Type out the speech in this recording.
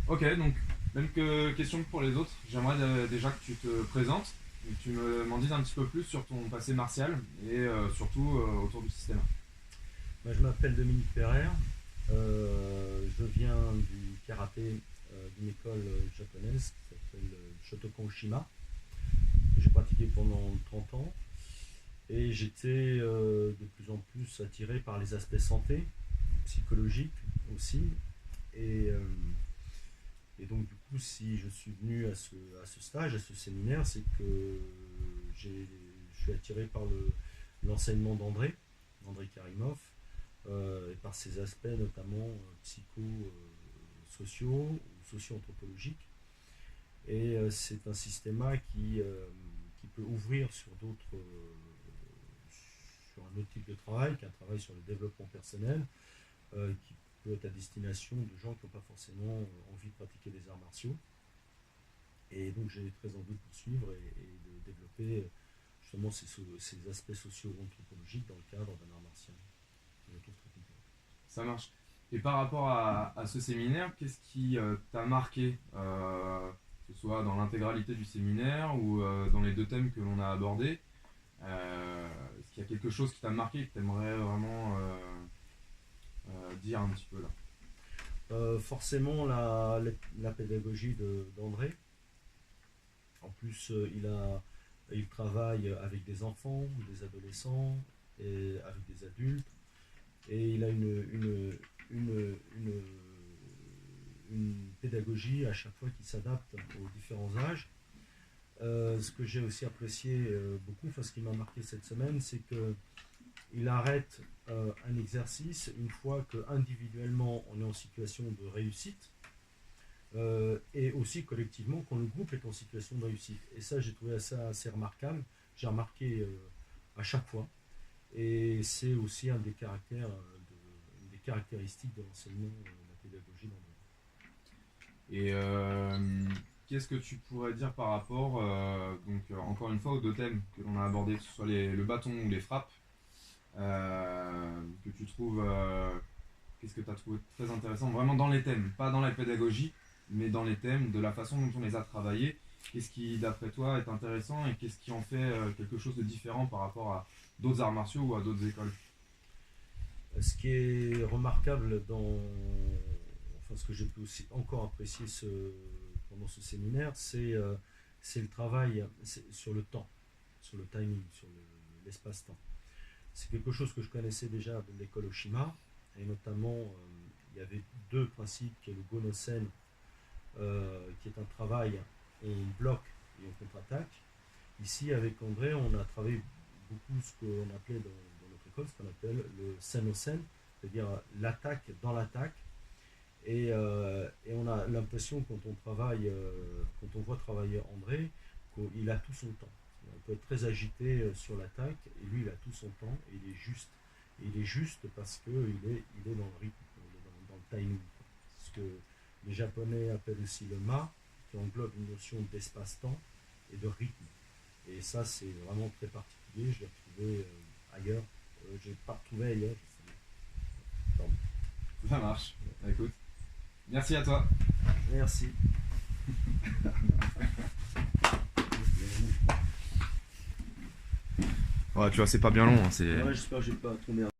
Ok, donc même que question que pour les autres, j'aimerais déjà que tu te présentes et que tu m'en dises un petit peu plus sur ton passé martial et surtout autour du système. Je m'appelle Dominique Perrer. Je viens du karaté d'une école japonaise qui s'appelle Shotokan Oshima, que j'ai pratiqué pendant 30 ans. Et j'étais de plus en plus attiré par les aspects santé, psychologiques aussi. Et, euh, et donc, du coup, si je suis venu à ce stage, à ce séminaire, c'est que je suis attiré par l'enseignement d'André Karimov, et par ses aspects notamment psycho-sociaux ou socio-anthropologiques. Et c'est un système qui peut ouvrir sur un autre type de travail, qui est un travail sur le développement personnel, qui peut être à destination de gens qui n'ont pas forcément envie de pratiquer des arts martiaux. Et donc j'ai très envie de poursuivre et de développer justement ces aspects socio-anthropologiques dans le cadre d'un art martial, que je trouve très complet. Ça marche. Et par rapport à ce séminaire, qu'est-ce qui t'a marqué, que ce soit dans l'intégralité du séminaire ou dans les deux thèmes que l'on a abordés? Est-ce qu'il y a quelque chose qui t'a marqué et que tu aimerais vraiment dire un petit peu là? Forcément la pédagogie d'André. En plus, il travaille avec des enfants, des adolescents, et avec des adultes. Et il a une pédagogie à chaque fois qui s'adapte aux différents âges. Ce que j'ai aussi apprécié beaucoup, enfin ce qui m'a marqué cette semaine, c'est qu'il arrête un exercice une fois que individuellement on est en situation de réussite, et aussi collectivement quand le groupe est en situation de réussite. Et ça, j'ai trouvé ça assez remarquable. J'ai remarqué à chaque fois. Et c'est aussi une des caractéristiques de l'enseignement de la pédagogie dans le. Et qu'est-ce que tu pourrais dire par rapport, encore une fois, aux deux thèmes que l'on a abordés, que ce soit le bâton ou les frappes, que tu trouves, qu'est-ce que tu as trouvé très intéressant, vraiment dans les thèmes, pas dans la pédagogie, mais dans les thèmes, de la façon dont on les a travaillés. Qu'est-ce qui, d'après toi, est intéressant et qu'est-ce qui en fait quelque chose de différent par rapport à d'autres arts martiaux ou à d'autres écoles? Ce qui est remarquable enfin ce que j'ai pu aussi encore apprécier pendant ce séminaire, c'est le travail sur le temps, sur le timing, sur l'espace-temps. C'est quelque chose que je connaissais déjà de l'école Oshima, et notamment il y avait deux principes, qui est le Gonosen, qui est un travail où on bloque et on contre-attaque. Ici, avec André, on a travaillé beaucoup ce qu'on appelait dans notre école, ce qu'on appelle le sen-o-sen, c'est-à-dire l'attaque dans l'attaque. Et on a l'impression, quand on voit travailler André, qu'il a tout son temps. On peut être très agité sur l'attaque, et lui, il a tout son temps, et il est juste. Et il est juste parce qu'il est dans le rythme, il est dans le timing. Ce que les Japonais appellent aussi le ma, qui englobe une notion d'espace-temps et de rythme. Et ça, c'est vraiment très particulier. Je l'ai retrouvé ailleurs. Je n'ai pas retrouvé ailleurs. Pardon. Ça marche. Bah, écoute, merci à toi. Merci. Ouais, tu vois, c'est pas bien long, hein, c'est. Ouais, j'espère que j'ai pas tombé